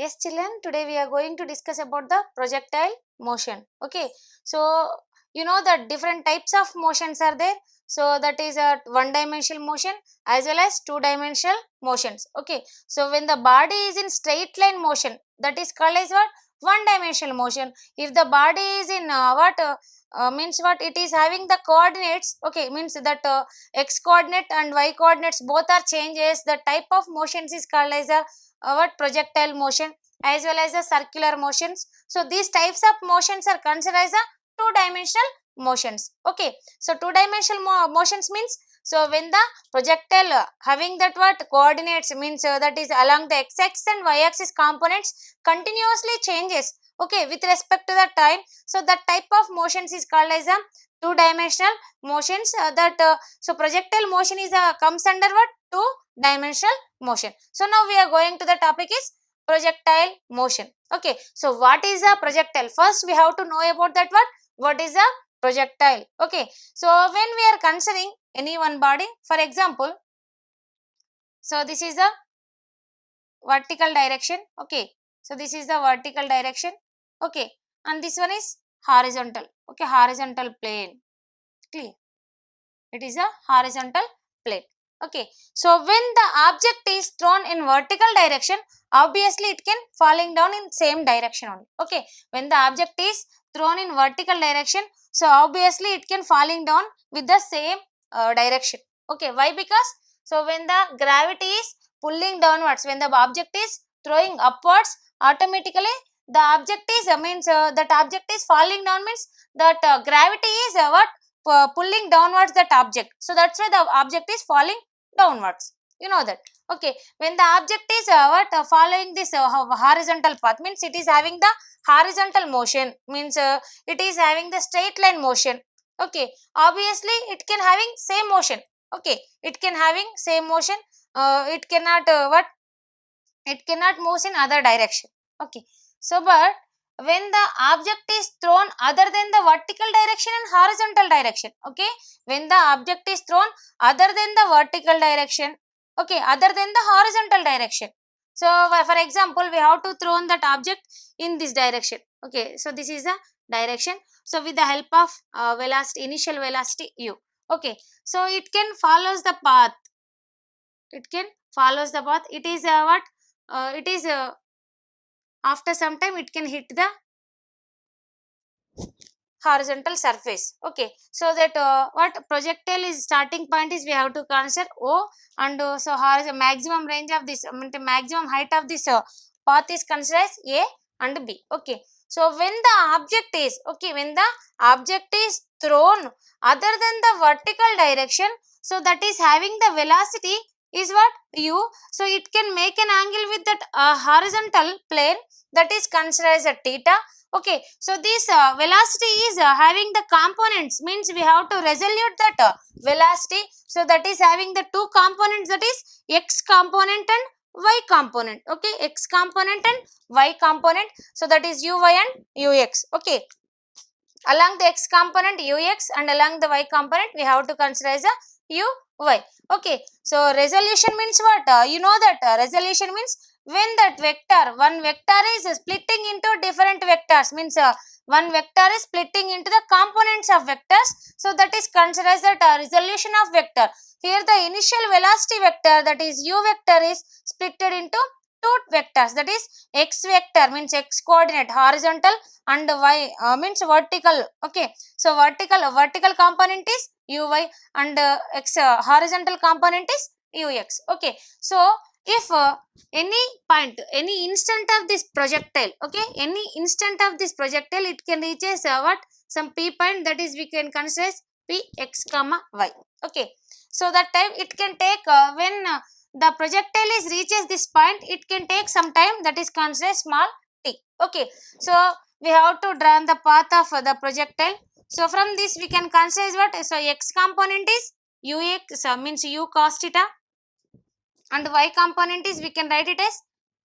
Yes, children, today we are going to discuss about the projectile motion. Okay, so you know that different types of motions are there. So that is a one dimensional motion as well as two dimensional motions. Okay, so when the body is in straight line motion, that is called as what? One dimensional motion. If the body is in means what, it is having the coordinates. Okay, means that x coordinate and y coordinates both are changes. The type of motions is called as a what, projectile motion, as well as the circular motions. So these types of motions are considered as a two dimensional motions. Okay, so two dimensional motions means, so when the projectile having that what coordinates, means that is along the x-axis and y-axis components continuously changes, okay, with respect to the time. So that type of motions is called as a two dimensional motions. So projectile motion is comes under what, two dimensional motion. So now we are going to the topic is projectile motion. Okay, so what is a projectile? First we have to know about that what is a projectile. Okay, so when we are considering any one body, for example, so this is the vertical direction. Okay, so this is the vertical direction. Okay, and this one is horizontal. Okay, horizontal plane. Clear? It is a horizontal plane. Okay, so when the object is thrown in vertical direction, obviously it can falling down in same direction only. Okay, when the object is thrown in vertical direction, so obviously it can falling down with the same direction. Okay, why? Because so when the gravity is pulling downwards, when the object is throwing upwards, automatically the object is means that object is falling down, means that gravity is what, pulling downwards that object. So that's why the object is falling downwards. You know that. Okay, when the object is following this horizontal path, means it is having the horizontal motion, means it is having the straight line motion. Okay, obviously it can having same motion. Okay, it can having same motion. It cannot what, it cannot move in other direction. Okay, so but when the object is thrown other than the vertical direction and horizontal direction, okay, when the object is thrown other than the vertical direction, okay, other than the horizontal direction, so for example we have to throw that object in this direction. Okay, so this is the direction. So with the help of velocity, initial velocity u, okay, so it can follows the path, it can follows the path. It is what, it is after some time it can hit the horizontal surface. Okay, so that what projectile is starting point is we have to consider o, and so horizontal maximum range of this, maximum height of this path is considered as a and b. Okay, so when the object is, okay, when the object is thrown other than the vertical direction, so that is having the velocity is what, u. So it can make an angle with that horizontal plane, that is considered as a theta. Okay, so this velocity is having the components, means we have to resolute that velocity. So that is having the two components, that is x component and y component. Okay, x component and y component. So that is uy and ux. Okay, along the x component ux and along the y component we have to consider as a uy. Okay, so resolution means what, you know that resolution means when that vector, one vector is splitting into different vectors, means one vector is splitting into the components of vectors, so that is considered as that resolution of vector. Here the initial velocity vector, that is u vector, is splitted into two vectors, that is x vector means x coordinate horizontal and y means vertical. Okay, so vertical component is uy and x horizontal component is ux. Okay, so if any point, any instant of this projectile, okay, any instant of this projectile, it can reaches what, some p point, that is we can consider as p x comma y. Okay, so that time it can take when the projectile is reaches this point, it can take some time, that is considered small t. Okay, so we have to draw the path of the projectile. So from this we can consider what, so x component is ux means u cos theta, and y component is we can write it as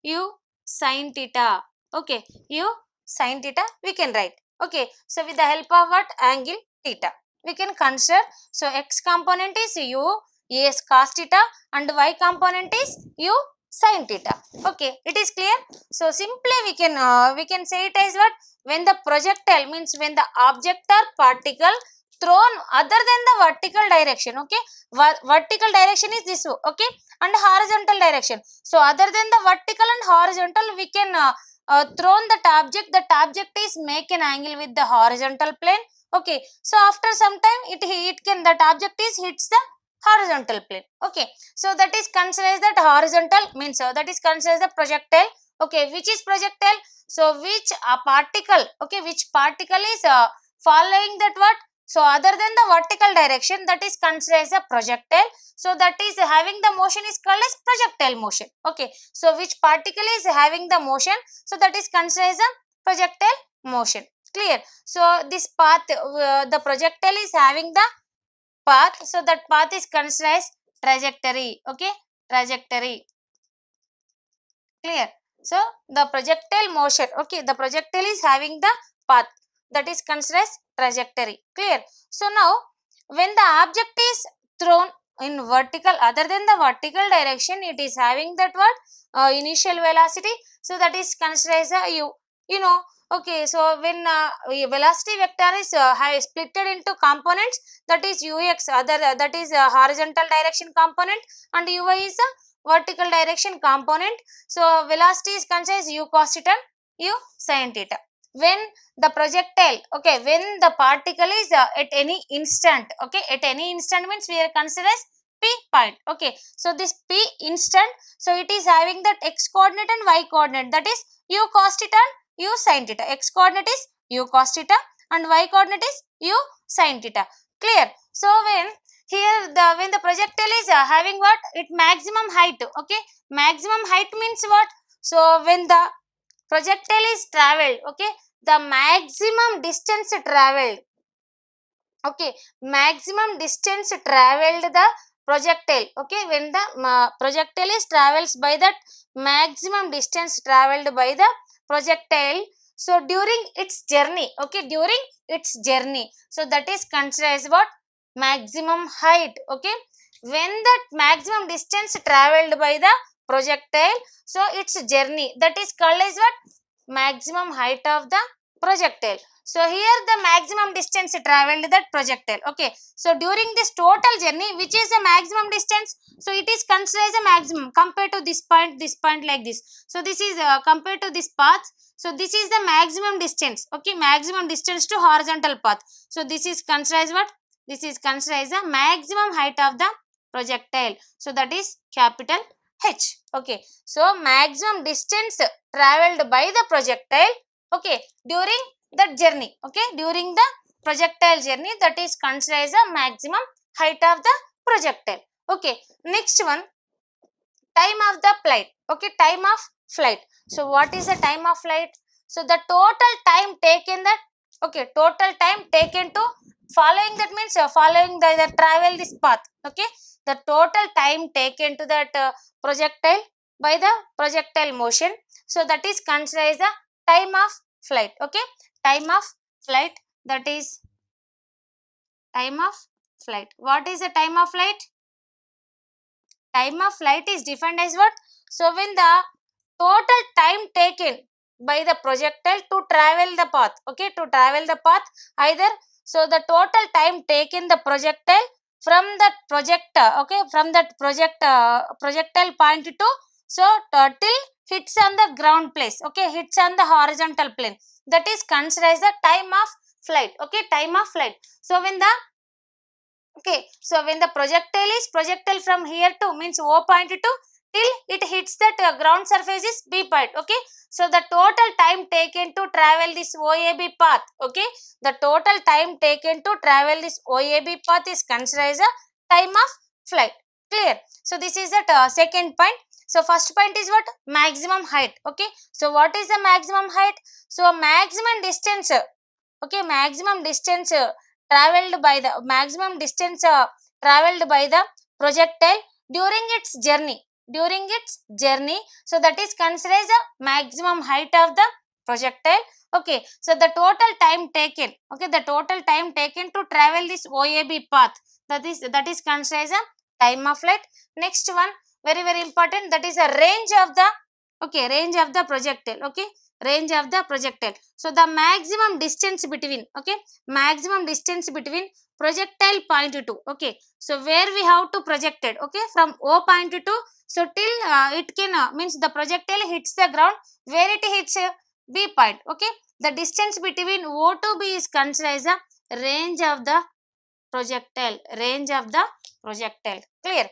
u sin theta. Okay, u sin theta we can write. Okay, so with the help of what, angle theta we can consider. So x component is u as cos theta and y component is u sin theta. Okay, it is clear. So simply we can say it as what, when the projectile means when the object or particle thrown other than the vertical direction. Okay, vertical direction is this, okay, and horizontal direction. So other than the vertical and horizontal, we can thrown that object is make an angle with the horizontal plane. Okay, so after some time it can, that object is hits the horizontal plane. Okay, so that is considered as that horizontal means, that is considered as the projectile. Okay, which is projectile? So which particle, okay, which particle is following that what, so other than the vertical direction, that is considered as a projectile. So that is having the motion is called as projectile motion. Okay, so which particle is having the motion, so that is considered as a projectile motion. Clear? So this path, the projectile is having the path, so that path is considered as trajectory. Okay, trajectory. Clear? So the projectile motion, okay, the projectile is having the path, that is considered as trajectory. Clear? So now when the object is thrown in vertical, other than the vertical direction, it is having that what, initial velocity, so that is considered as a u, you know. Okay, so when velocity vector is splitted into components, that is ux, other that is horizontal direction component, and uy is a vertical direction component. So velocity is considered as u cos theta, u sin theta. When the projectile, okay, when the particle is at any instant, okay, at any instant means we are considered as p point. Okay, so this p instant, so it is having that x coordinate and y coordinate, that is u cos theta and u sin theta. X coordinate is u cos theta and y coordinate is u sin theta. Clear? So when the projectile is having what, it maximum height. Okay, maximum height means what, so when the projectile is traveled, okay, the maximum distance traveled, okay, maximum distance traveled the projectile. Okay, when the projectile is travels by that maximum distance traveled by the projectile, so during its journey, okay, during its journey, so that is considered as what, maximum height. Okay, when that maximum distance traveled by the projectile, so its journey, that is called as what, maximum height of the projectile. So here the maximum distance traveled that projectile. Okay, so during this total journey, which is the maximum distance, so it is considered as a maximum compared to this point like this. So this is compared to this path, so this is the maximum distance. Okay, maximum distance to horizontal path. So this is considered as what, this is considered as the maximum height of the projectile. So that is capital H. Okay, so maximum distance traveled by the projectile, okay, during that journey, okay, during the projectile journey, that is considered as the maximum height of the projectile. Okay, next one, time of the flight. Okay, time of flight. So what is the time of flight? So the total time taken that, okay, total time taken to following, that means following the travel this path. Okay, the total time taken to that projectile by the projectile motion, so that is considered as the time of flight. Okay, time of flight, that is time of flight. What is the time of flight? Time of flight is defined as what, so when the total time taken by the projectile to travel the path, okay, to travel the path, either, so the total time taken the projectile from that projector, okay, from that projectile point to, so till hits on the ground place, okay, hits on the horizontal plane, that is considered as the time of flight. Okay, time of flight. So when the, okay, so when the projectile from here to means O point to till it hits that ground surface is B point. Okay, so the total time taken to travel this OAB path, okay, the total time taken to travel this OAB path is considered as a time of flight. Clear? So this is the second point. So first point is what, maximum height. Okay, so what is the maximum height? So maximum distance, okay, maximum distance traveled by the projectile during its journey, so that is considered as the maximum height of the projectile. Okay, so the total time taken, okay, the total time taken to travel this OAB path, that is considered as a time of flight. Next one, very very important, that is a range of the, okay, range of the projectile, okay, range of the projectile. So the maximum distance between, okay, maximum distance between projectile point to, okay, so where we have to project it, okay, from O point to, so till it can means the projectile hits the ground, where it hits B point, okay, the distance between O to B is considered as a range of the projectile, range of the projectile, clear.